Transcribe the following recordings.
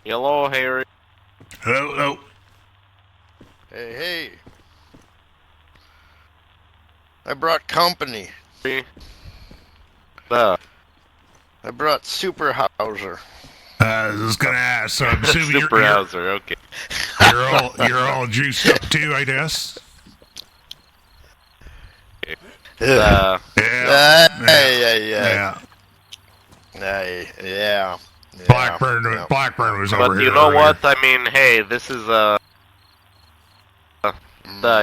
Hello, Harry. Hello, hello. Hey, hey. I brought company. Uh, I brought Super Hauser. I was gonna ask. So I'm assuming Super Hauser, okay. you're all juiced up too, I guess. Uh, Yeah. Blackburn was over but here you know earlier. what? I mean, hey, this is,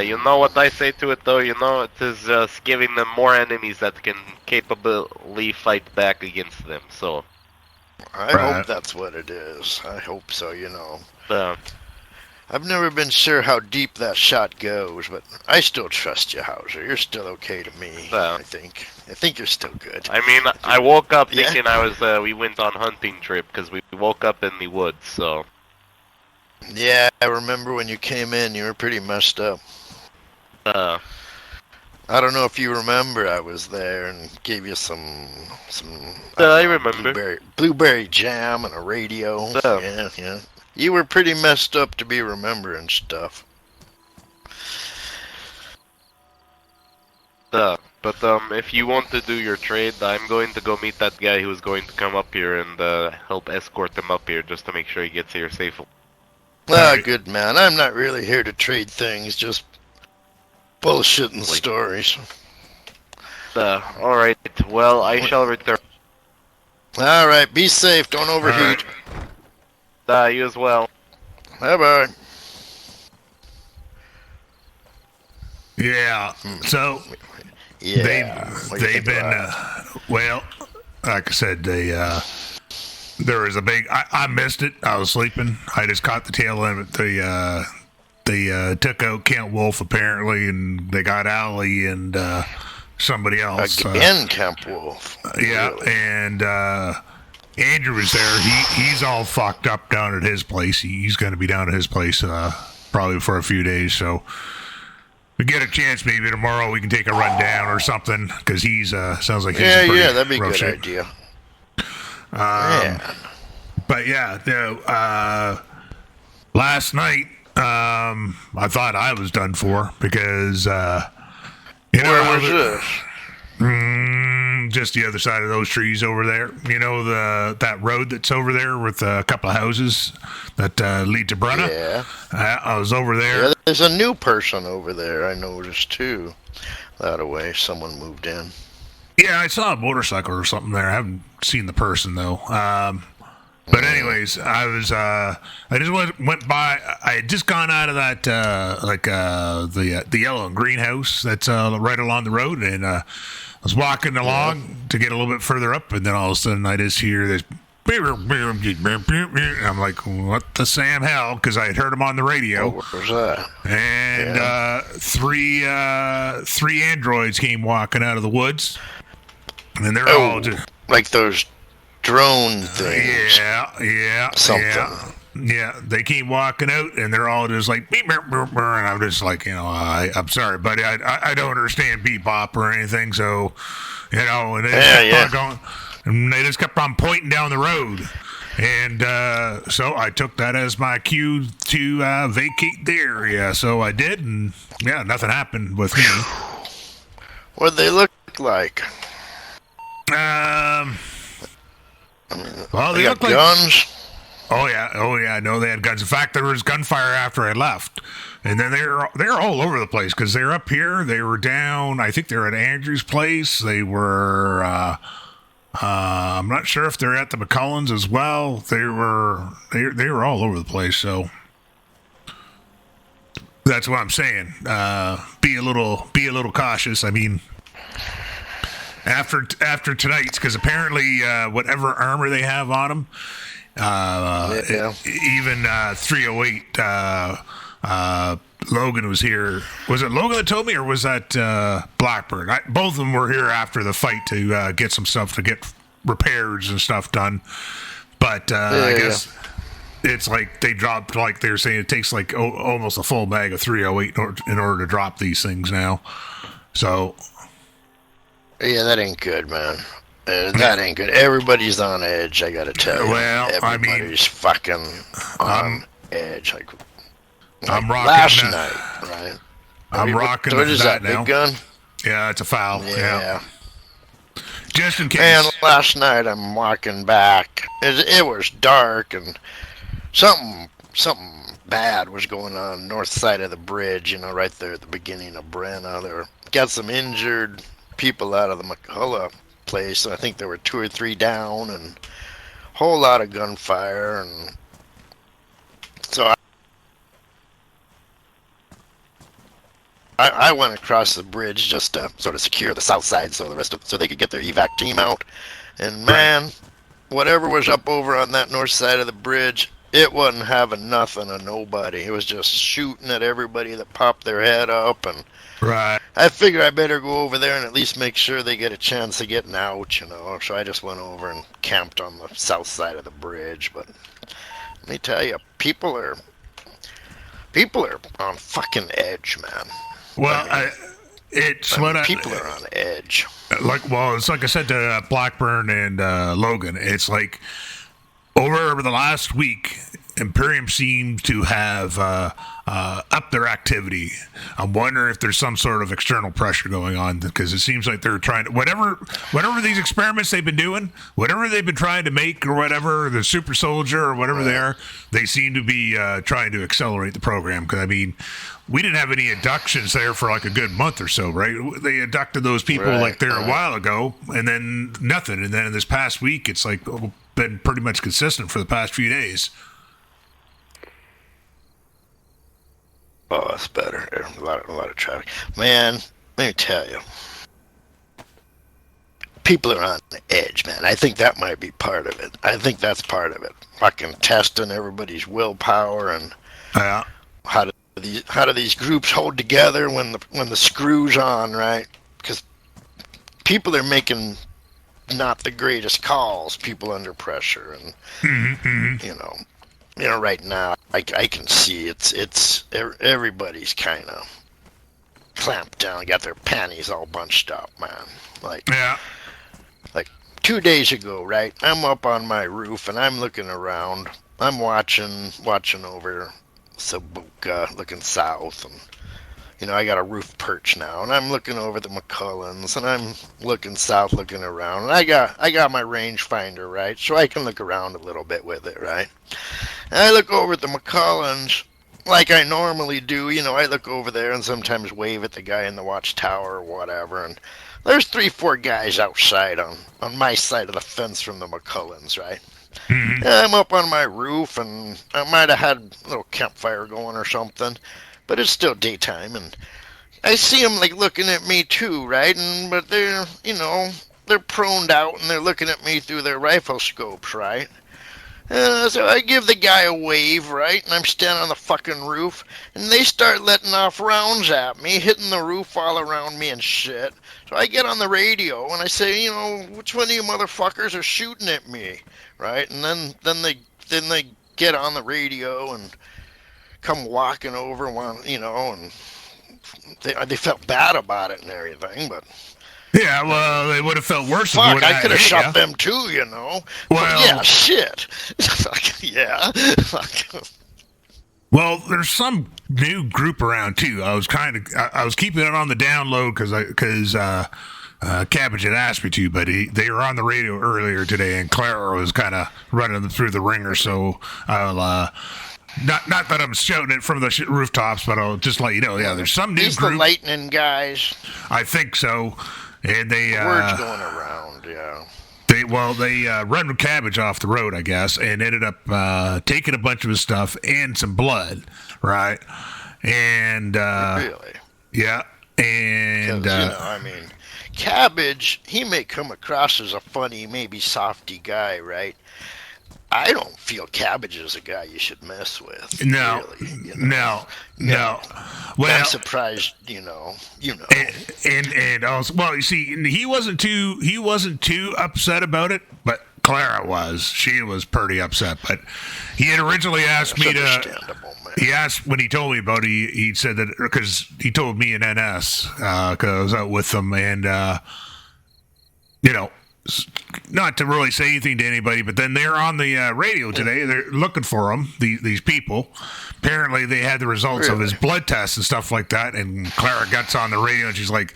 you know what I say to it though? You know, it is just giving them more enemies that can capably fight back against them, so. I hope that's what it is. I hope so, I've never been sure how deep that shot goes, but I still trust you, Hauser. You're still okay to me, I think. I think you're still good. I mean, I woke up thinking we went on hunting trip, because we woke up in the woods, so. Yeah, I remember when you came in, you were pretty messed up. I don't know if you remember, I was there and gave you some I remember. Blueberry jam and a radio. Yeah. You were pretty messed up to be remembering stuff. But if you want to do your trade, I'm going to go meet that guy who's going to come up here and help escort him up here just to make sure he gets here safely. Good man. I'm not really here to trade things, just bullshitting stories. Alright, well, I shall return. Alright, be safe, don't overheat. You as well. Bye-bye. Yeah, so they've been, well, like I said, there was a big, I missed it, I was sleeping, I just caught the tail end of it. They took out Kent Wolf apparently, and they got Allie and somebody else. Again, Kent Wolf. Yeah, really? And Andrew was there. He's all fucked up down at his place. He's going to be down at his place probably for a few days. So we get a chance, maybe tomorrow we can take a run down or something, because he's sounds like he's that'd be a good idea. But yeah, no, last night. I thought I was done for because, where was this? Just the other side of those trees over there. You know, that road that's over there with a couple of houses that lead to Brunna? Yeah. I was over there. Yeah, there's a new person over there, I noticed, too. That way, someone moved in. Yeah, I saw a motorcycle or something there. I haven't seen the person, though. But anyways, I was I just went by. I had just gone out of that the yellow and green house that's right along the road, and I was walking along to get a little bit further up, and then all of a sudden I just hear this. I'm like, what the Sam hell? Because I had heard him on the radio. What was that? And three androids came walking out of the woods, and they're all just like those drone things. Yeah. Something. Yeah, they came walking out, and they're all just like, beep, beep, beep, beep, and I'm just like, I'm sorry, buddy, I don't understand bebop or anything, so, and they just kept on going, and they just kept on pointing down the road, and so I took that as my cue to vacate the area, so I did, and yeah, nothing happened with me. What'd they look like? Well, they look like guns. Oh yeah. No, they had guns. In fact, there was gunfire after I left, and then they're all over the place because they're up here. They were down. I think they're at Andrew's place. They were. I'm not sure if they're at the McCullens as well. They were all over the place. So that's what I'm saying. Be a little cautious. I mean. After tonight's, because apparently whatever armor they have on them, even 308, Logan was here. Was it Logan that told me, or was that Blackburn? Both of them were here after the fight to get some stuff to get repairs and stuff done. But I guess it's like they dropped, like they're saying, it takes like almost a full bag of 308 in order to drop these things now. So. Yeah, that ain't good, man. That ain't good. Everybody's on edge, I gotta tell you. Well, everybody's fucking on edge. Like I'm rocking last night, right? I'm rocking what is that now. Big gun? Yeah, it's a foul. Yeah. Just in case. And last night I'm walking back. It was dark and something bad was going on north side of the bridge. Right there at the beginning of Brenna. There got some injured people out of the McCullough place. I think there were 2 or 3 down and a whole lot of gunfire. And so I went across the bridge just to sort of secure the south side so they could get their evac team out. And man, whatever was up over on that north side of the bridge, it wasn't having nothing of nobody. It was just shooting at everybody that popped their head up. And I figure I better go over there and at least make sure they get a chance of getting out, So I just went over and camped on the south side of the bridge. But let me tell you, people are on fucking edge, man. Well, people are on edge. It's like I said to Blackburn and Logan. It's like over the last week, Imperium seems to have upped their activity. I'm wondering if there's some sort of external pressure going on because it seems like they're trying to whatever these experiments they've been doing, whatever they've been trying to make or whatever, the super soldier or whatever they are, they seem to be trying to accelerate the program. Because we didn't have any inductions there for like a good month or so, right? They inducted those people a while ago, and then nothing. And then in this past week, it's like been pretty much consistent for the past few days. Oh, that's better. A lot of traffic. Man, let me tell you. People are on the edge, man. I think that might be part of it. I think that's part of it. Fucking testing everybody's willpower and how do these groups hold together when the screw's on, right? Because people are making not the greatest calls. People under pressure, and right now I can see it's everybody's kind of clamped down, got their panties all bunched up, man. Like 2 days ago, right? I'm up on my roof and I'm looking around. I'm watching over Sabuka, looking south, and I got a roof perch now, and I'm looking over the McCullens, and I'm looking south, looking around, and I got my rangefinder, right, so I can look around a little bit with it, right. And I look over at the McCullens like I normally do, I look over there and sometimes wave at the guy in the watchtower or whatever, and there's 3-4 guys outside on my side of the fence from the McCullens, right. Mm-hmm. I'm up on my roof, and I might have had a little campfire going or something, but it's still daytime, and I see them like looking at me too, right? But they're, they're proned out, and they're looking at me through their rifle scopes, right? So I give the guy a wave, right? And I'm standing on the fucking roof, and they start letting off rounds at me, hitting the roof all around me and shit. So I get on the radio, and I say, which one of you motherfuckers are shooting at me, right? And then they get on the radio and come walking over, and they felt bad about it and everything, but... Yeah, well, they would have felt worse. Fuck, I could have shot them too, Well, yeah, shit. Yeah. Well, there's some new group around too. I was keeping it on the download because Cabbage had asked me to, but they were on the radio earlier today, and Clara was kind of running them through the ringer. So I'll not that I'm shouting it from the rooftops, but I'll just let you know. Yeah, there's some new group. The Lightning guys. I think so. And words going around, yeah. They run Cabbage off the road, I guess, and ended up taking a bunch of his stuff and some blood, right? And really, yeah, and Cabbage, he may come across as a funny, maybe softy guy, right? I don't feel Cabbage is a guy you should mess with. No, really, no. Well, I'm surprised, And also, well, you see, he wasn't too upset about it, but Clara was. She was pretty upset. But he had originally asked me to. He asked when he told me about it. He said that because he told me in NS because I was out with them, and not to really say anything to anybody, but then they're on the radio today. They're looking for him, these people. Apparently, they had the results of his blood tests and stuff like that. And Clara gets on the radio and she's like,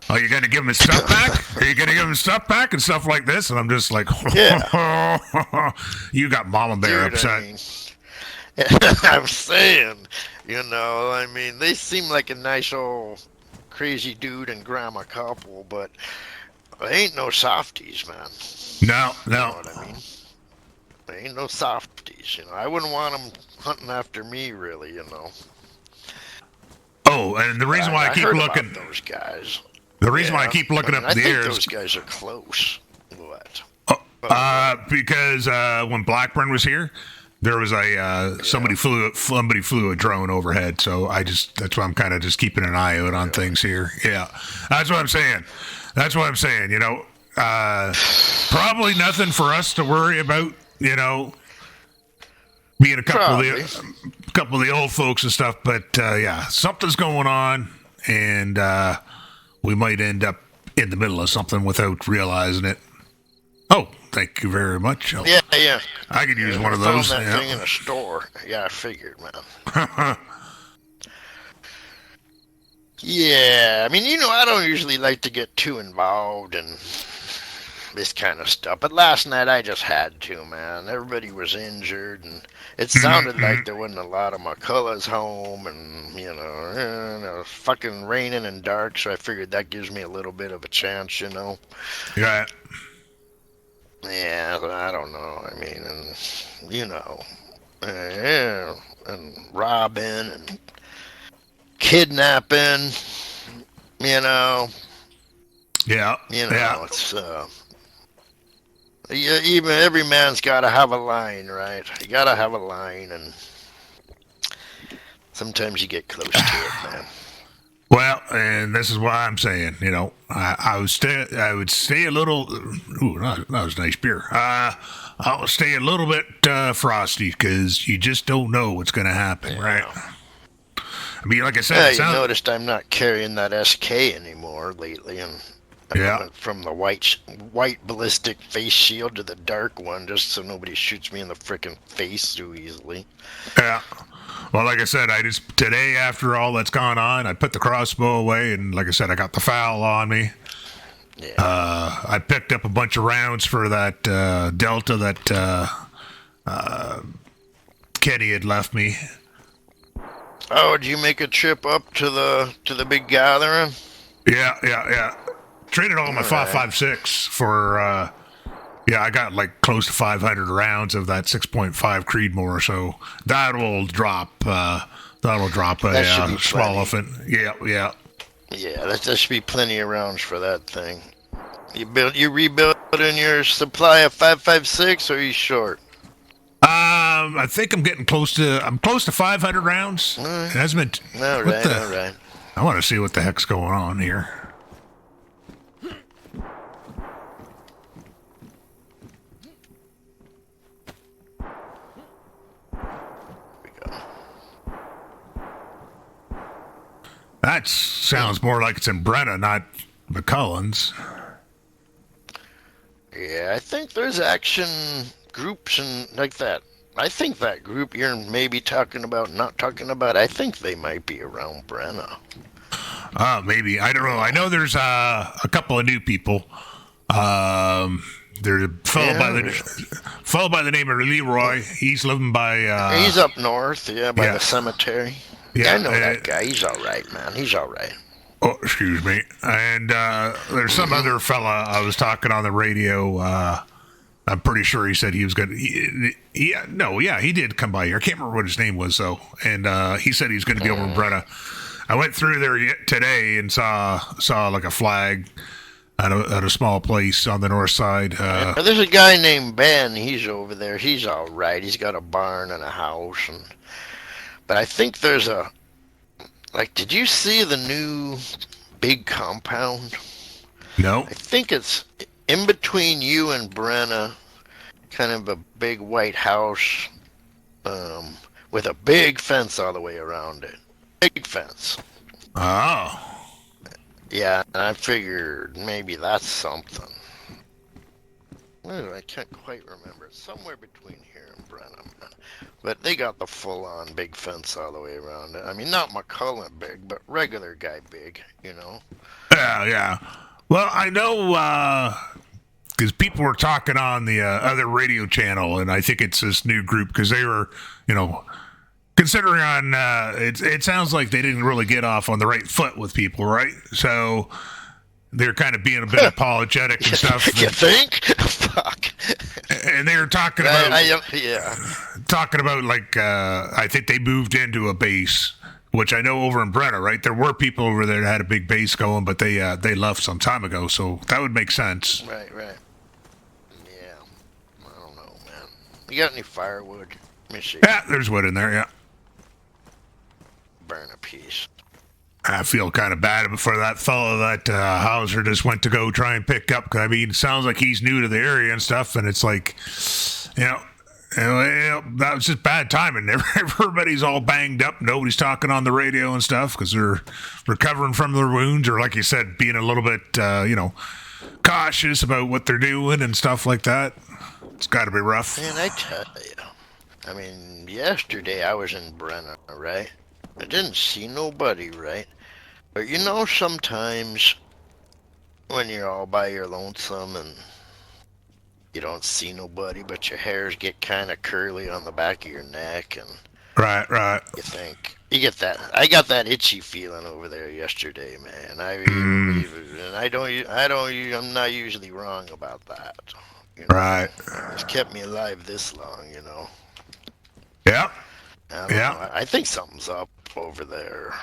"Oh, you're going to give him his stuff back? Are you going to give him his stuff back?" and stuff like this. And I'm just like, Yeah. You got Mama Bear upset. I mean, I'm saying, I mean, they seem like a nice old crazy dude and grandma couple, but they ain't no softies, man. No. You know what I mean? They ain't no softies, I wouldn't want them hunting after me, really, Oh, and the reason why I keep heard looking about those guys. The reason why I keep looking up I the think air is those guys are close. What? Because when Blackburn was here, there was somebody flew a drone overhead. So that's why I'm kind of just keeping an eye out on things here. Yeah, that's what I'm saying. Probably nothing for us to worry about. Being a couple of the old folks and stuff, but yeah, something's going on, and we might end up in the middle of something without realizing it. Oh, thank you very much. Yeah. I could use one of those. Found that thing in a store. Yeah, I figured, man. Yeah, I mean, I don't usually like to get too involved in this kind of stuff, but last night I just had to, man. Everybody was injured, and it sounded like there wasn't a lot of McCulloughs home, and it was fucking raining and dark, so I figured that gives me a little bit of a chance, Yeah. Yeah, I don't know. I mean, and robbing and kidnapping, Yeah. It's even every man's got to have a line, right? You got to have a line, and sometimes you get close to it, man. Well, and this is why I'm saying, I would stay a little. Ooh, that was nice beer. I'll stay a little bit frosty because you just don't know what's going to happen, right? I mean, like I said, you noticed I'm not carrying that SK anymore lately, and I went from the white ballistic face shield to the dark one, just so nobody shoots me in the frickin' face too easily. Yeah. Well, like I said, today, after all that's gone on, I put the crossbow away, and like I said, I got the foul on me. Yeah. I picked up a bunch of rounds for that Delta that Kenny had left me. Oh, did you make a trip up to the big gathering? Yeah. Traded all my 5.56 for. I got like close to 500 rounds of that 6.5 Creedmoor, so that'll drop. That'll drop a swallow. Yeah. Yeah, that should be plenty of rounds for that thing. You rebuilding your supply of 5.56, or are you short? I think I'm close to 500 rounds. It hasn't been. All right. I want to see what the heck's going on here. That sounds more like it's in Brenna, not McCullen's. Yeah, I think there's action groups and like that. I think that group you're maybe not talking about, I think they might be around Brenna. Maybe. I don't know. I know there's a couple of new people. There's a fellow by the name of Leroy. He's living by... he's up north, by the cemetery. Yeah, I know that guy. He's all right, man. He's all right. Oh, excuse me. And there's some other fella I was talking on the radio. I'm pretty sure he said he was going to... He did come by here. I can't remember what his name was, though. And he said he was going to be over in Brenna. I went through there today and saw like a flag at a small place on the north side. There's a guy named Ben. He's over there. He's all right. He's got a barn and a house. But I think there's did you see the new big compound? No. I think it's in between you and Brenna, kind of a big white house with a big fence all the way around it. Big fence. Oh. Yeah, and I figured maybe that's something. I can't quite remember. It's somewhere between here and Brenham. But they got the full-on big fence all the way around it. I mean, not McCullen big, but regular guy big, you know? Yeah. Well, I know because people were talking on the other radio channel, and I think it's this new group because they were, considering on it sounds like they didn't really get off on the right foot with people, right? So they're kind of being a bit apologetic and stuff. You think? Fuck. And they were talking about, yeah. talking about like I think they moved into a base, which I know over in Brenna, right? There were people over there that had a big base going, but they left some time ago, so that would make sense. Right. Yeah. I don't know, man. You got any firewood? Let me see. Yeah, there's wood in there. Yeah. Burn a piece. I feel kind of bad for that fellow that Hauser just went to go try and pick up. Because, I mean, it sounds like he's new to the area and stuff, and it's like, that was just bad timing. Everybody's all banged up. Nobody's talking on the radio and stuff because they're recovering from their wounds, or like you said, being a little bit, cautious about what they're doing and stuff like that. It's got to be rough. Man, I tell you. I mean, yesterday I was in Brenna, right? I didn't see nobody, right? But sometimes when you're all by your lonesome and you don't see nobody, but your hairs get kind of curly on the back of your neck, and right. you think you get that. I got that itchy feeling over there yesterday, man. I'm not usually wrong about that. Right. It's kept me alive this long, Yeah. I don't know. I think something's up over there.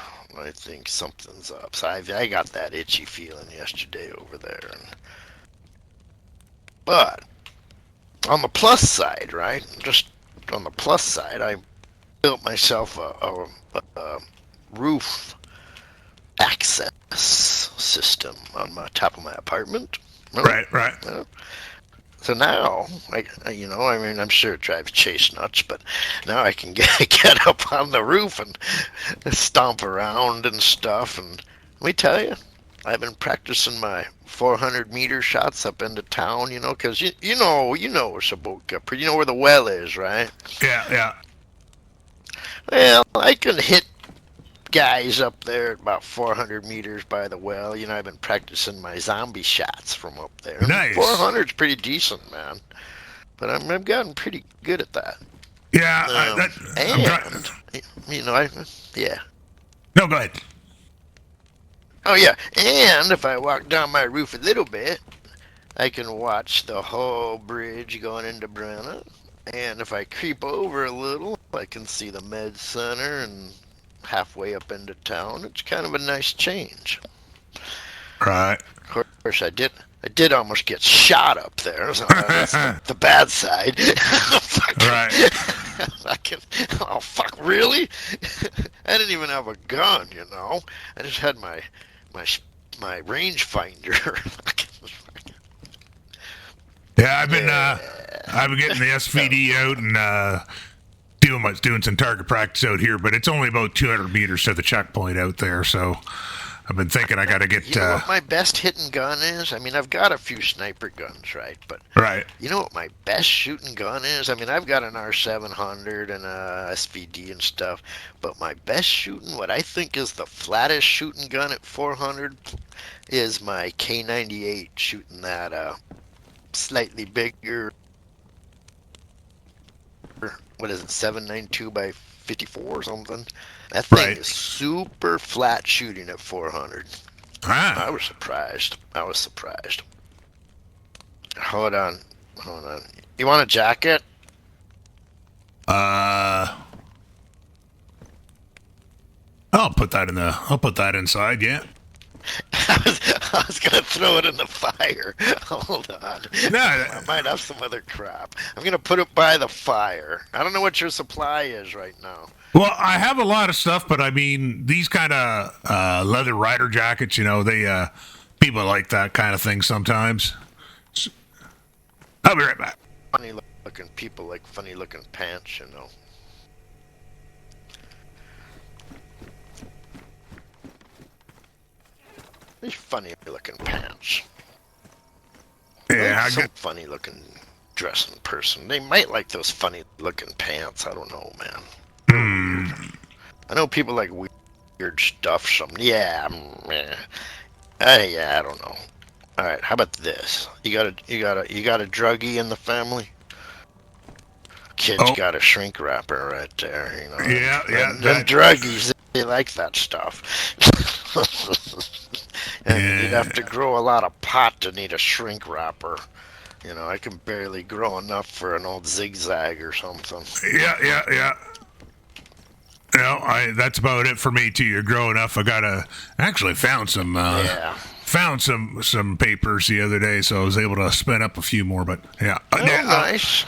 I think something's up. So I got that itchy feeling yesterday over there. But on the plus side, right? Just on the plus side, I built myself a roof access system on my top of my apartment. Right. So now, I'm sure it drives Chase nuts, but now I can get up on the roof and stomp around and stuff. And let me tell you, I've been practicing my 400-meter shots up into town, because you know Shabuka, you know where the well is, right? Yeah. Well, I can hit guys up there at about 400 meters by the well. I've been practicing my zombie shots from up there. Nice. 400's pretty decent, man. But I've gotten pretty good at that. Yeah. Yeah. No, go ahead. Oh, yeah. And if I walk down my roof a little bit, I can watch the whole bridge going into Brenna. And if I creep over a little, I can see the med center and halfway up into town. It's kind of a nice change. Right. Of course, I did almost get shot up there. So that's the bad side. Right. Oh, fuck, really? I didn't even have a gun, I just had my rangefinder. Yeah, I've been getting the SVD out and doing some target practice out here, but it's only about 200 meters to the checkpoint out there, so I've been thinking I got to get... You know what my best hitting gun is? I mean, I've got a few sniper guns, right? But right. You know what my best shooting gun is? I mean, I've got an R700 and a SVD and stuff, but my best shooting, what I think is the flattest shooting gun at 400, is my K98 shooting that slightly bigger... What is it, 792 by 54 or something? That thing is super flat shooting at 400. Ah. I was surprised. Hold on. You want a jacket? I'll put that inside, yeah. I was gonna throw it in the fire. Hold on. No, I might have some other crap. I'm gonna put it by the fire. I don't know what your supply is right now. Well, I have a lot of stuff, but I mean, these kind of leather rider jackets, they people like that kind of thing sometimes. I'll be right back. Funny looking people like funny looking pants, These funny looking pants. Yeah, some funny looking dressing person. They might like those funny looking pants. I don't know, man. Weird. I know people like weird stuff. Yeah, yeah, I don't know. All right, how about this? You got a druggie in the family? Kid's got a shrink wrapper right there. You know. Yeah. Them druggies, they like that stuff. And you'd have to grow a lot of pot to need a shrink wrapper. You know, I can barely grow enough for an old zigzag or something. Yeah. That's about it for me too. You're growing up. I actually found some. Found some papers the other day, so I was able to spin up a few more. But yeah, nice.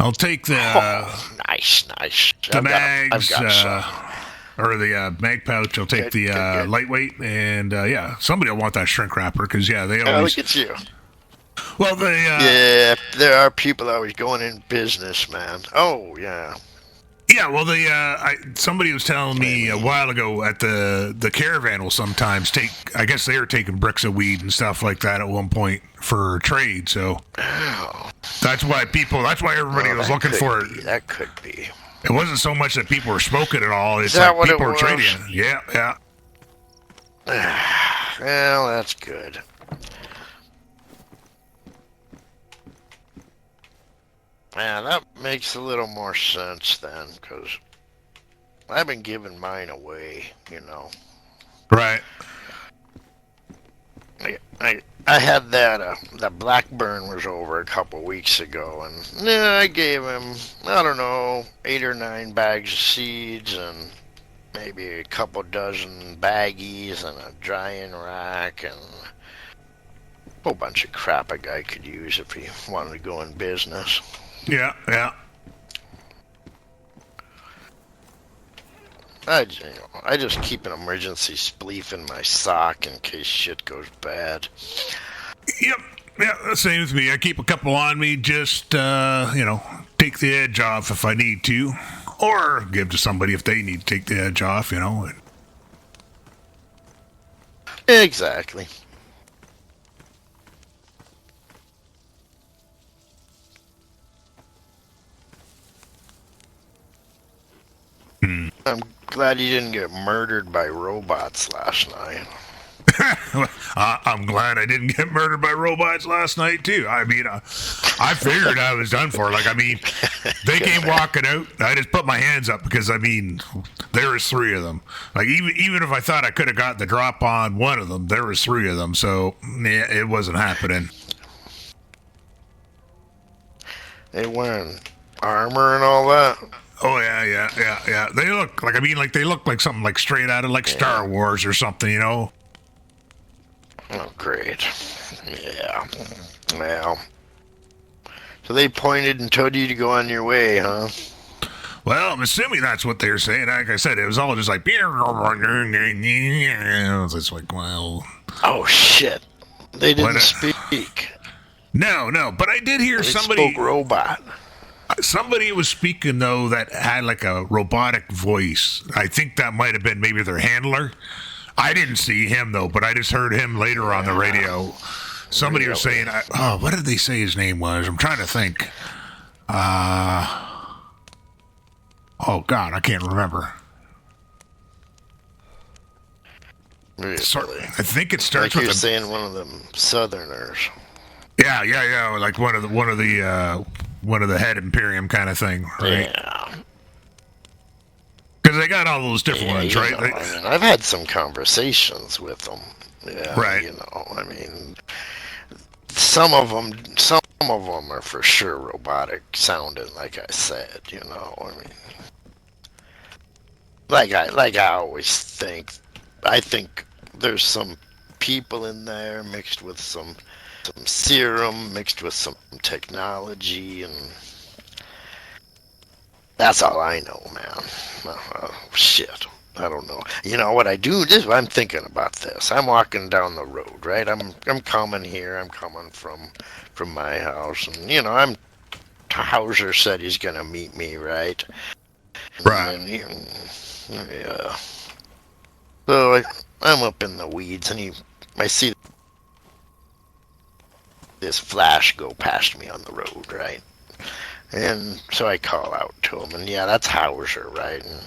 I'll take the. Nice. The mags. Or the mag pouch. I'll take the lightweight, and somebody will want that shrink wrapper because they always. Look at you. Well, there are people always going in business, man. Oh yeah. Yeah, well, somebody was telling me a while ago at the caravan will sometimes take. I guess they were taking bricks of weed and stuff like that at one point for trade. So that's why everybody was looking for it. That could be. It wasn't so much that people were smoking at all. It's that like people it were trading. Yeah. Well, that's good. Yeah, that makes a little more sense then, because I've been giving mine away, you know. Right. I had that Blackburn was over a couple weeks ago, and I gave him, I don't know, 8 or 9 bags of seeds and maybe a couple dozen baggies and a drying rack and a whole bunch of crap a guy could use if he wanted to go in business. Yeah. I just keep an emergency spleef in my sock in case shit goes bad. Yep. Yeah, same with me. I keep a couple on me, just take the edge off if I need to, or give to somebody if they need to take the edge off. Exactly. I'm glad you didn't get murdered by robots last night. I'm glad I didn't get murdered by robots last night, too. I mean, I figured I was done for. They came walking out. I just put my hands up because, there was 3 of them. Even if I thought I could have got the drop on one of them, there was 3 of them. So, yeah, it wasn't happening. They wearing armor and all that? Oh yeah. They look they look like something like straight out of Star Wars or something, Oh, great. Yeah. Well. So they pointed and told you to go on your way, huh? Well, I'm assuming that's what they're saying. Like I said, it was all just like. I was just like, well. Oh shit! They didn't speak. No. But I did hear somebody spoke robot. Somebody was speaking, though, that had a robotic voice. I think that might have been maybe their handler. I didn't see him, though, but I just heard him later on the radio. Somebody was saying, what did they say his name was? I'm trying to think. Oh, God, I can't remember. Really? I think it starts with you're saying one of them Southerners. Yeah, like one of the head Imperium kind of thing, right? Yeah. Because they got all those different ones, right? I've had some conversations with them. Yeah, right. Some of them are for sure robotic sounding, like I said. Like I always think. I think there's some people in there mixed with some serum, mixed with some technology, and that's all I know, man. Shit. I don't know. You know what I do? I'm thinking about this. I'm walking down the road, right? I'm coming here. I'm coming from my house, and Hauser said he's gonna meet me, right? Right. Yeah. So I'm up in the weeds, and I see this flash go past me on the road, right? And so I call out to him, and yeah, that's Hauser, right? And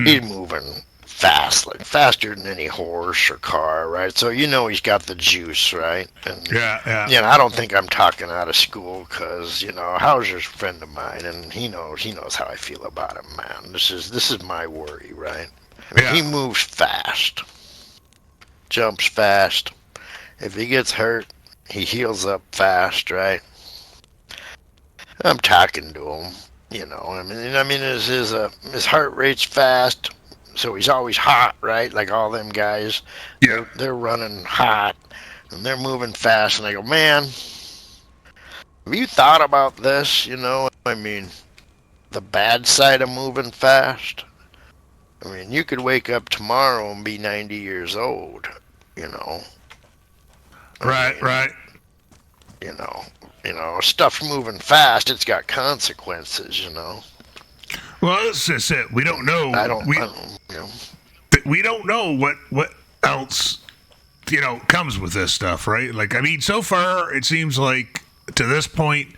he's moving fast, like faster than any horse or car, right? So he's got the juice, right? And Yeah. I don't think I'm talking out of school because Hauser's a friend of mine, and he knows how I feel about him, man. This is my worry, right? I mean, he moves fast, jumps fast. If he gets hurt, he heals up fast, right? I'm talking to him, I mean, his heart rate's fast, so he's always hot, right? Like all them guys, they're running hot and they're moving fast, and I go, man, have you thought about this? I mean, the bad side of moving fast. I mean, you could wake up tomorrow and be 90 years old, Right. Stuff's moving fast. It's got consequences, Well, this is it. We don't know. We don't know what else comes with this stuff, right? Like, I mean, so far it seems like to this point,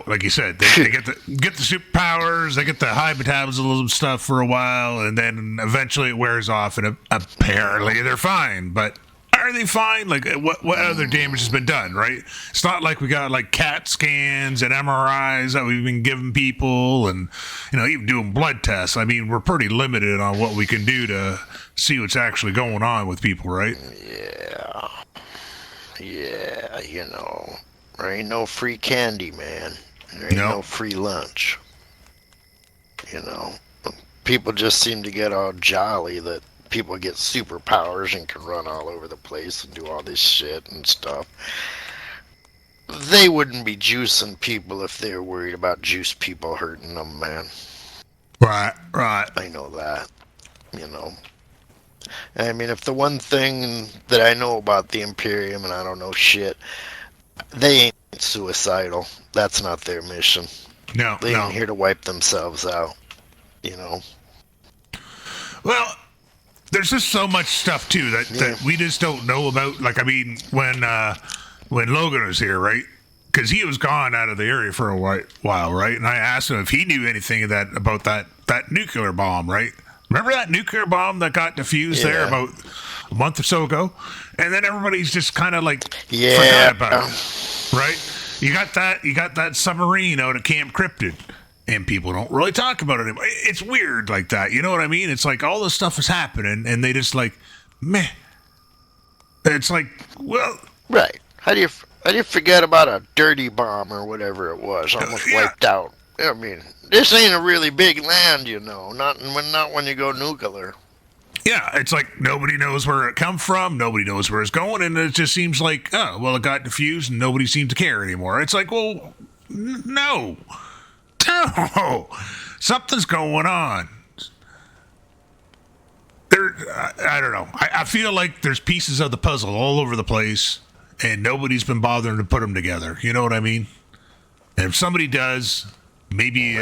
like you said, they get the superpowers, they get the high metabolism stuff for a while, and then eventually it wears off, and apparently they're fine. But are they fine? Like, what other damage has been done, right? It's not like we got like CAT scans and MRIs that we've been giving people, and even doing blood tests. I mean, we're pretty limited on what we can do to see what's actually going on with people, right? Yeah, there ain't no free candy, man. There ain't no free lunch. People just seem to get all jolly that people get superpowers and can run all over the place and do all this shit and stuff. They wouldn't be juicing people if they were worried about juice people hurting them, man. Right. I know that, I mean, if the one thing that I know about the Imperium, and I don't know shit, they ain't suicidal. That's not their mission. No. They ain't here to wipe themselves out, Well, there's just so much stuff too that we just don't know about. Like, I mean, when Logan was here, right? Because he was gone out of the area for a while, right? And I asked him if he knew anything about that nuclear bomb, right? Remember that nuclear bomb that got defused there about a month or so ago? And then everybody's just kind of like forgot about it, right? You got that submarine out at Camp Cryptid, and people don't really talk about it anymore. It's weird like that, you know what I mean? It's like all this stuff is happening, and they just like, meh. It's like, well, right? How do you forget about a dirty bomb or whatever it was, almost wiped out? I mean, this ain't a really big land, not when you go nuclear. Yeah, it's like nobody knows where it come from, nobody knows where it's going, and it just seems like, oh, well, it got diffused and nobody seemed to care anymore. It's like, well, no, something's going on. I don't know. I feel like there's pieces of the puzzle all over the place, and nobody's been bothering to put them together. You know what I mean? And if somebody does, maybe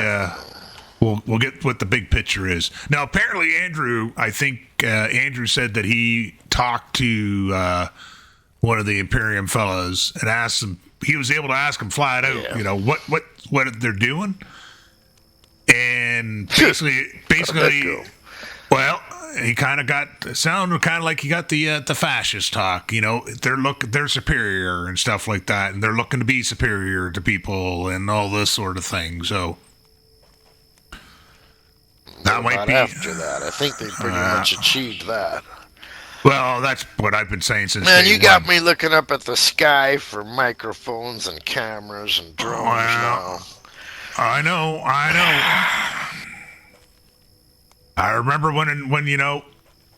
we'll get what the big picture is. Now, apparently, Andrew, I think Andrew said that he talked to one of the Imperium fellows and asked him. He was able to ask him flat out, what they're doing, and basically, well, he kind of sounded kind of like he got the fascist talk. They're superior and stuff like that, and they're looking to be superior to people and all this sort of thing. So that might be after that. I think they pretty much achieved that. Well, that's what I've been saying since. Man, you got me looking up at the sky for microphones and cameras and drones now. I know. I remember when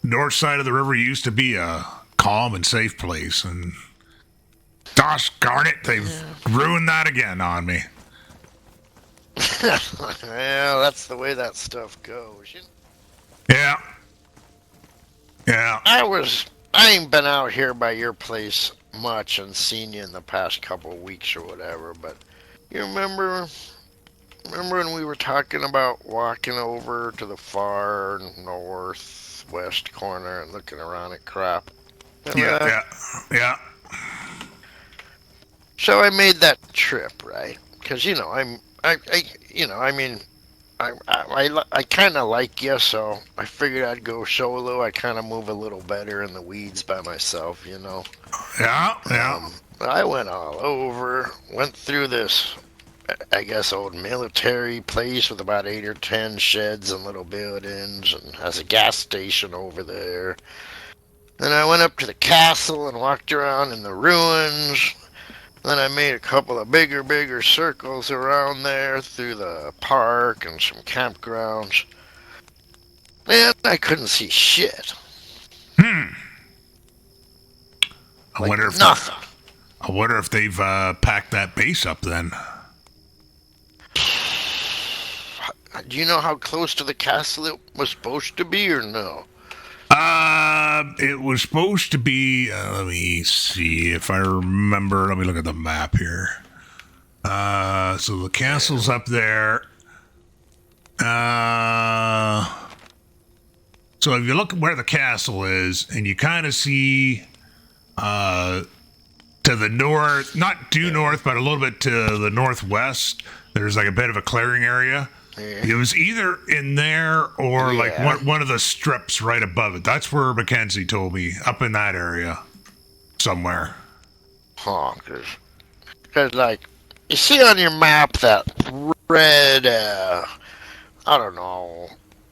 north side of the river used to be a calm and safe place, and gosh darn it, they've ruined that again on me. Well, that's the way that stuff goes. Yeah. I ain't been out here by your place much and seen you in the past couple of weeks or whatever, but you remember when we were talking about walking over to the far northwest corner and looking around at crap? Yeah. So I made that trip, right? Because I mean, I kind of like you, so I figured I'd go solo. I kind of move a little better in the weeds by myself, you know. Yeah, yeah. I went all over, went through this, I guess, old military place with about 8 or 10 sheds and little buildings, and has a gas station over there. Then I went up to the castle and walked around in the ruins. Then I made a couple of bigger circles around there through the park and some campgrounds. Man, I couldn't see shit. I Like wonder if nothing. I wonder if they've packed that base up then. Do you know how close to the castle it was supposed to be, or no? It was supposed to be. Let me see if I remember. Let me look at the map here. So the castle's up there. So if you look at where the castle is, and you kind of see, to the north, not due north, but a little bit to the northwest, there's like a bit of a clearing area. Yeah. It was either in there or like one of the strips right above it. That's where Mackenzie told me, up in that area somewhere. Huh, because like, you see on your map that red, I don't know,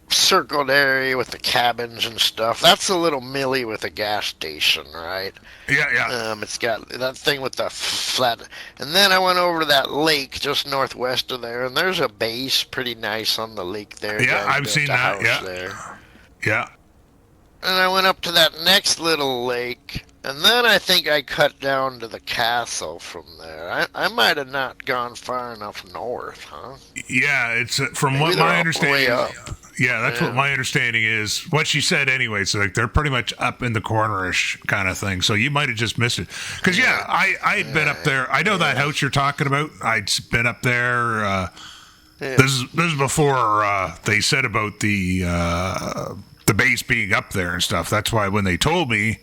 circled area with the cabins and stuff. That's a little millie with a gas station, right? Yeah. It's got that thing with the flat. And then I went over to that lake just northwest of there, and there's a base pretty nice on the lake there. Yeah, I've seen that. Yeah. There. Yeah. And I went up to that next little lake, and then I think I cut down to the castle from there. I might have not gone far enough north, huh? Yeah, it's from Maybe what they're my all the understanding. way up. Yeah, that's what my understanding is. What she said anyway. So like they're pretty much up in the cornerish kind of thing. So you might have just missed it. Because I had been up there. I know that house you're talking about. I'd been up there. This is before they said about the base being up there and stuff. That's why when they told me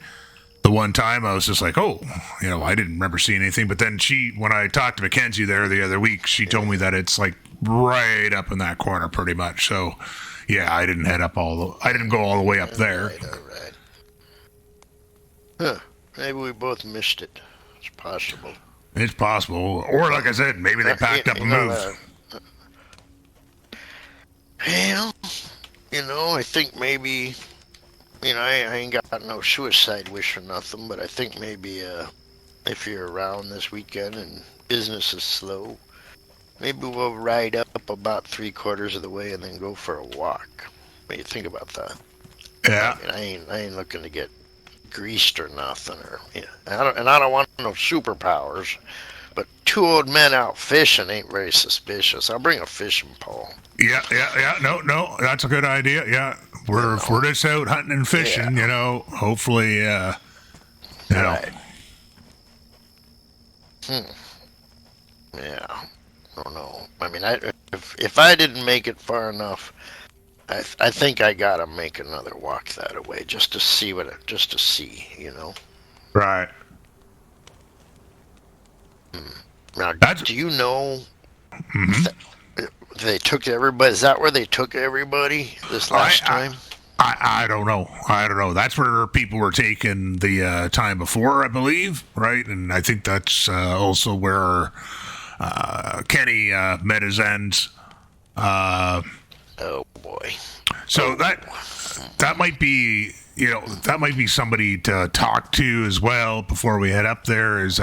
the one time, I was just like, oh, I didn't remember seeing anything. But then when I talked to Mackenzie there the other week, she told me that it's like right up in that corner pretty much. So yeah, I didn't I didn't go all the way up there. All right. Huh. Maybe we both missed it. It's possible. It's possible. Or like I said, maybe they packed up and moved. Well, I think maybe, I ain't got no suicide wish or nothing, but I think maybe if you're around this weekend and business is slow, maybe we'll ride up about 3/4 of the way and then go for a walk. What do you think about that? Yeah. I ain't looking to get greased or nothing, or I don't want no superpowers. But 2 old men out fishing ain't very suspicious. I'll bring a fishing pole. Yeah. No, that's a good idea. Yeah, if we're just out hunting and fishing, hopefully, Right. Yeah. I don't know. I mean, if I didn't make it far enough, I think I gotta make another walk that way just to see Right. Now, do you know they took everybody? Is that where they took everybody this last time? I don't know. That's where people were taken the time before, I believe, right? And I think that's also where Kenny met his ends. Oh boy. So that might be that might be somebody to talk to as well before we head up there. Is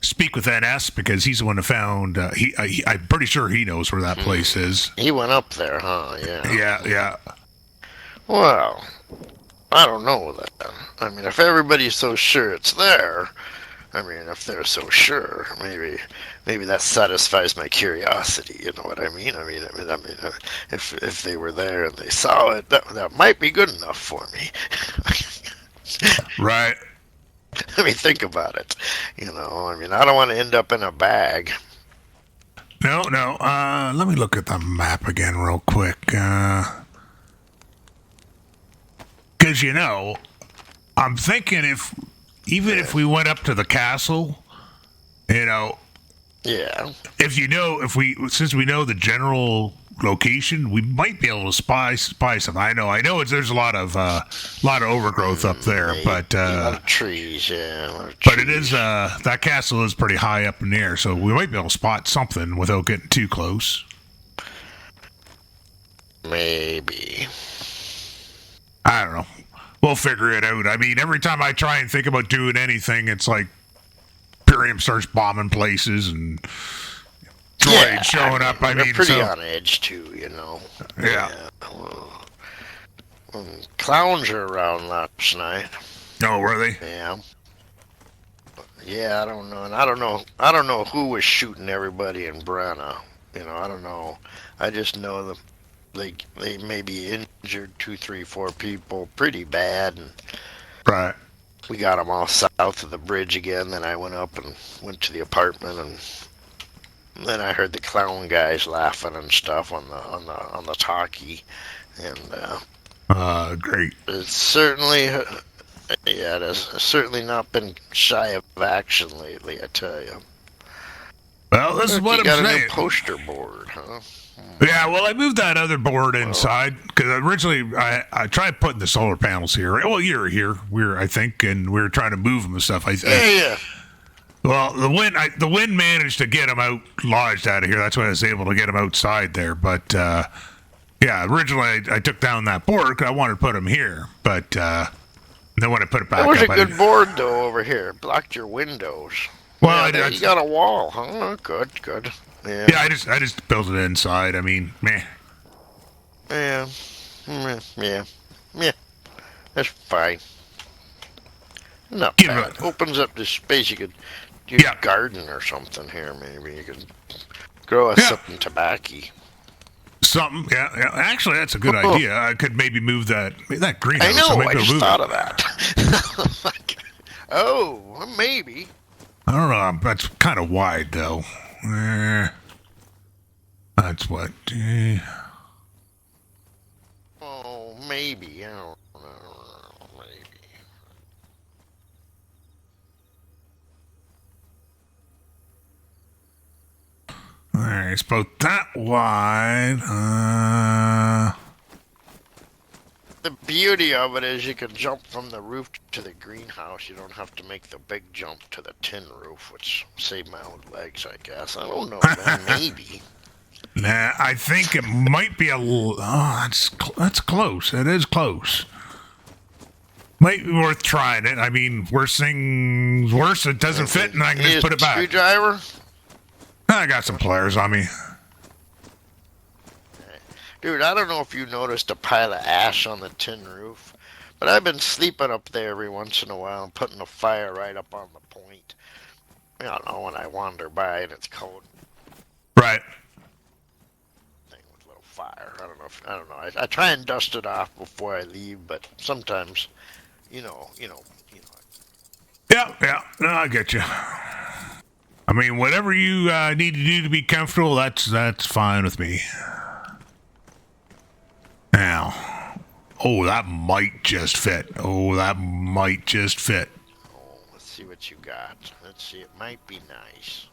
speak with NS because he's the one who found. I'm pretty sure he knows where that place is. He went up there, huh? Yeah. Yeah. Well, I don't know that. I mean, if everybody's so sure it's there, if they're so sure, maybe that satisfies my curiosity. You know what I mean? If they were there and they saw it, that might be good enough for me. Right. Think about it. I don't want to end up in a bag. No. Let me look at the map again real quick. Because I'm thinking if we went up to the castle, You know, Yeah. Since we know the general location, we might be able to spy some. I know there's a lot of overgrowth up there, Maybe. but A lot of trees, yeah. A lot of but trees. it is that castle is pretty high up in the air, so we might be able to spot something without getting too close. Maybe. I don't know. We'll figure it out. I mean, every time I try and think about doing anything, it's like Imperium starts bombing places and droids showing up. I they're mean, pretty on edge too, you know. Yeah. Clowns are around last night. Oh, were they? Yeah. Yeah, I don't know, and I don't know who was shooting everybody in Brenna. You know, I don't know. I just know that they maybe injured 2, 3, 4 people pretty bad, and Right. we got them all south of the bridge again. Then I went up and went to the apartment, and then I heard the clown guys laughing and stuff on the talkie, and Great. it's certainly it has certainly not been shy of action lately. I tell you. Well, this is what you I'm got a saying. new poster board, huh? Yeah, well, I moved that other board inside because originally I tried putting the solar panels here. Well, you were here, I think, and we were trying to move them and stuff. Yeah. Well, the wind managed to get them out, lodged out of here. That's why I was able to get them outside there. But yeah, originally I took down that board because I wanted to put them here. But then when I put it back That was up, a good board though over here. It blocked your windows. Well, yeah, you got a wall, huh? Good. Yeah. Yeah, I just built it inside. I mean, meh. Yeah. That's fine. Not bad. Opens up this space. You could do a garden or something here. Maybe you could grow something tobacco. Something, yeah. Actually, that's a good idea. I could maybe move that greenhouse. I know. So I just thought of that. Oh, maybe. I don't know. That's kind of wide, though. That's what. Oh, maybe. I don't know. Maybe. All right, it's about that wide. The beauty of it is you can jump from the roof to the greenhouse. You don't have to make the big jump to the tin roof, which saved my own legs, I guess. I don't know, man. Maybe. Nah, I think it might be a little. Oh, that's close. It is close. Might be worth trying it. I mean, worse, it doesn't fit, and I can just put it back. Screwdriver? I got some pliers on me. Dude, I don't know if you noticed a pile of ash on the tin roof, but I've been sleeping up there every once in a while and putting a fire right up on the point. I don't know, when I wander by and it's cold. Right. Thing with a little fire. I don't know. I try and dust it off before I leave, but sometimes, you know. Yeah. No, I get you. I mean, whatever you need to do to be comfortable, that's fine with me. Now, that might just fit. Oh, let's see what you got. Let's see. It might be nice.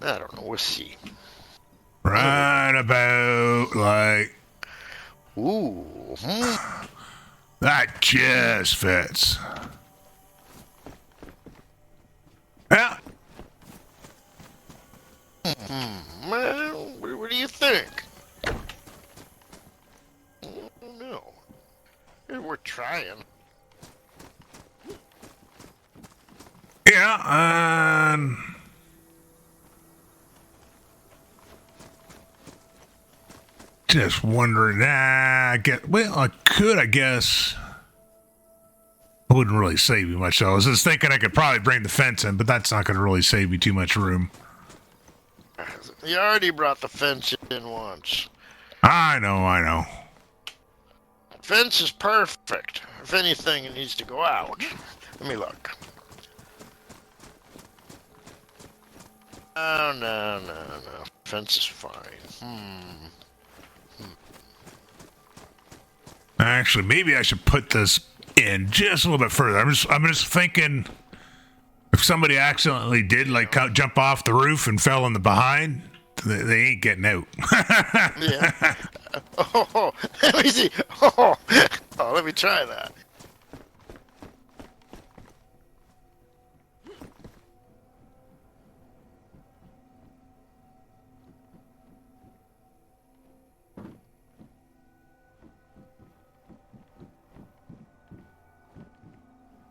I don't know. We'll see. Right about like. Ooh. That just fits. Yeah. Well, what do you think? No. We're trying. Yeah, just wondering. I could, I guess. It wouldn't really save me much, though. I was just thinking I could probably bring the fence in, but that's not going to really save me too much room. You already brought the fence in once. I know. Fence is perfect. If anything, it needs to go out. Let me look. Oh, no. Fence is fine. Actually, maybe I should put this in just a little bit further. I'm just thinking if somebody accidentally did like jump off the roof and fell in the behind, they ain't getting out. Yeah. Oh, let me see. Oh, let me try that.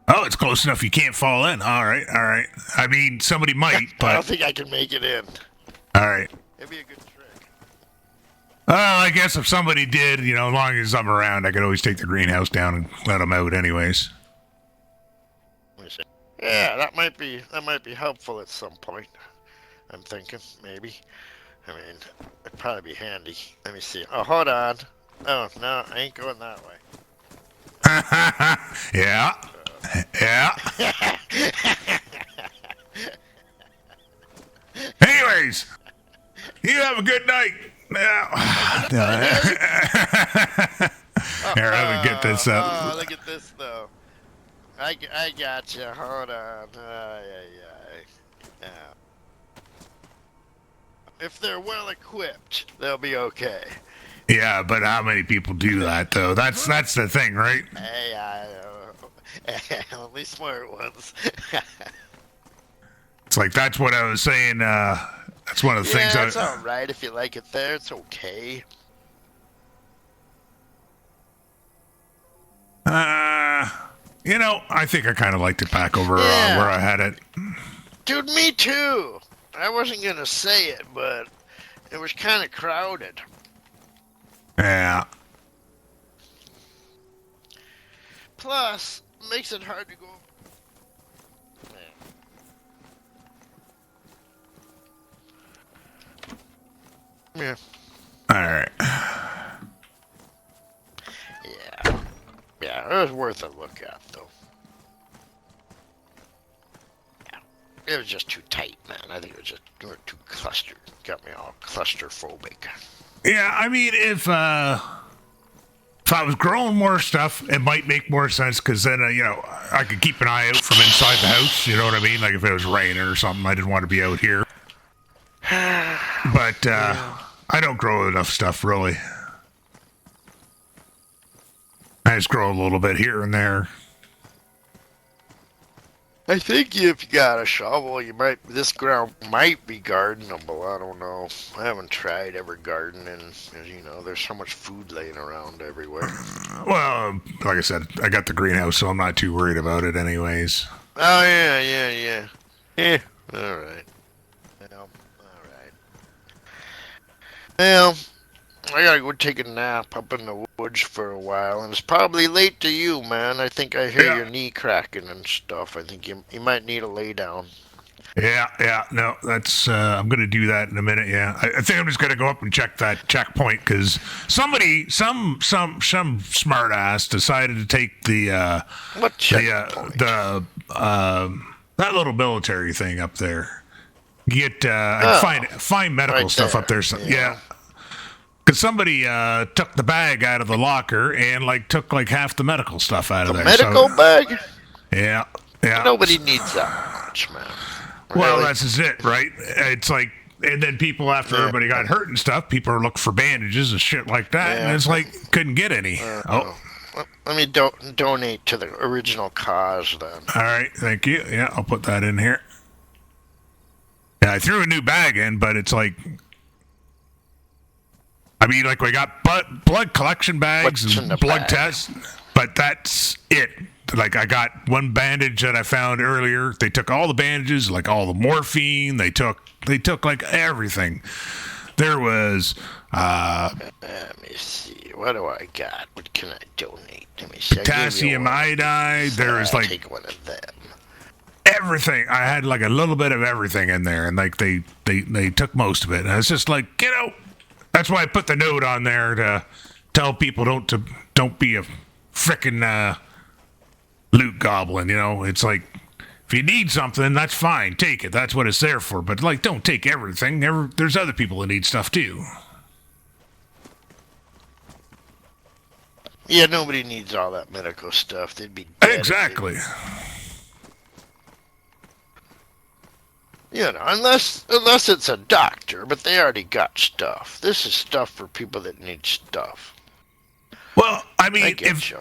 Oh, it's close enough you can't fall in. All right, all right. I mean, somebody might, but... I don't think I can make it in. All right. It'd be a good trick. Well, I guess if somebody did, as long as I'm around, I could always take the greenhouse down and let them out anyways. Yeah, that might be helpful at some point. I'm thinking, maybe. I mean, it'd probably be handy. Let me see. Oh, hold on. Oh, no, I ain't going that way. Yeah. Yeah. Anyways, you have a good night. Here, let me get this up. Oh, look at this, though. I got you. Hold on. Yeah. If they're well equipped, they'll be okay. Yeah, but how many people do that, though? That's the thing, right? Hey, only smart ones. It's like, that's what I was saying. That's one of the things. Yeah, it's all right if you like it there. It's okay. I think I kind of liked it back over where I had it. Dude, me too. I wasn't going to say it, but it was kind of crowded. Yeah. Plus, makes it hard to go. Yeah. All right. Yeah, it was worth a look at, though. Yeah. It was just too tight, man. I think we were too clustered. Got me all claustrophobic. Yeah, I mean, if I was growing more stuff, it might make more sense because then, I could keep an eye out from inside the house. You know what I mean? Like if it was raining or something, I didn't want to be out here. But I don't grow enough stuff, really. I just grow a little bit here and there. I think if you got a shovel, this ground might be gardenable. I don't know. I haven't tried ever gardening. There's so much food laying around everywhere. Well, like I said, I got the greenhouse, so I'm not too worried about it anyways. Oh, yeah. Yeah, all right. Well, I gotta go take a nap up in the woods for a while, and it's probably late to you, man. I think I hear your knee cracking and stuff. I think you might need a lay down. Yeah. No, that's. I'm gonna do that in a minute. Yeah, I think I'm just gonna go up and check that checkpoint because somebody, some smart ass decided to take the what checkpoint? That little military thing up there. Get find medical right stuff there. up there. Yeah. Because somebody took the bag out of the locker and took half the medical stuff out of there. Medical bag? Yeah. Nobody needs that much, man. Well, Really? that's just it, right? It's like, and then people after everybody got hurt and stuff, people are looking for bandages and shit like that, and it's like couldn't get any. Let me donate to the original cause then. All right, thank you. Yeah, I'll put that in here. Yeah, I threw a new bag in, but it's like. I mean, we got blood collection bags and blood tests, but that's it. I got one bandage that I found earlier. They took all the bandages, all the morphine. They took everything. There was. Let me see. What do I got? What can I donate? Let me see. Potassium iodide. There was take one of them. Everything. I had a little bit of everything in there, and they took most of it. And I was just That's why I put the note on there to tell people don't be a frickin' loot goblin. It's if you need something, that's fine. Take it. That's what it's there for. But don't take everything. There's other people that need stuff too. Yeah, nobody needs all that medical stuff. They'd be dead. Exactly. You know, unless it's a doctor, but they already got stuff. This is stuff for people that need stuff. Well, I mean, I get you.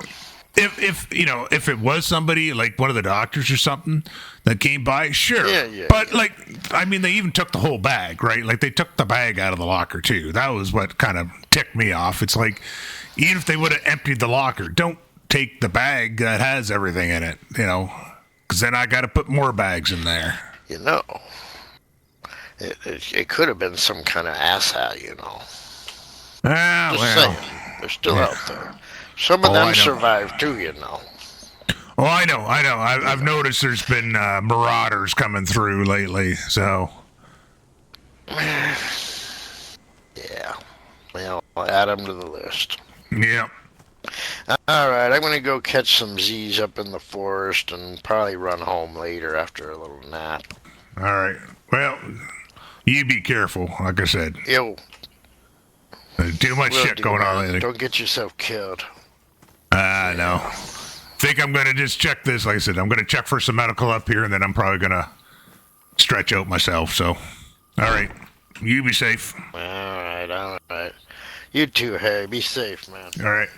if you know, if it was somebody like one of the doctors or something that came by, sure. Yeah, but like, I mean, they even took the whole bag, right? Like they took the bag out of the locker too. That was what kind of ticked me off. It's like, even if they would have emptied the locker, don't take the bag that has everything in it, you know, because then I got to put more bags in there. You know, it could have been some kind of asshat, you know. Ah, Just saying, they're still out there. Some of them survived too, you know. Oh, I know. I've noticed there's been marauders coming through lately, so. Yeah. Well, I'll add them to the list. Yeah. All right, I'm going to go catch some Z's up in the forest and probably run home later after a little nap. All right. Well, you be careful, like I said. Yo. Too much shit going on lately. Don't get yourself killed. I know. Think I'm going to just check this. Like I said, I'm going to check for some medical up here, and then I'm probably going to stretch out myself. So, all right. You be safe. All right. You too, Harry. Be safe, man. All right.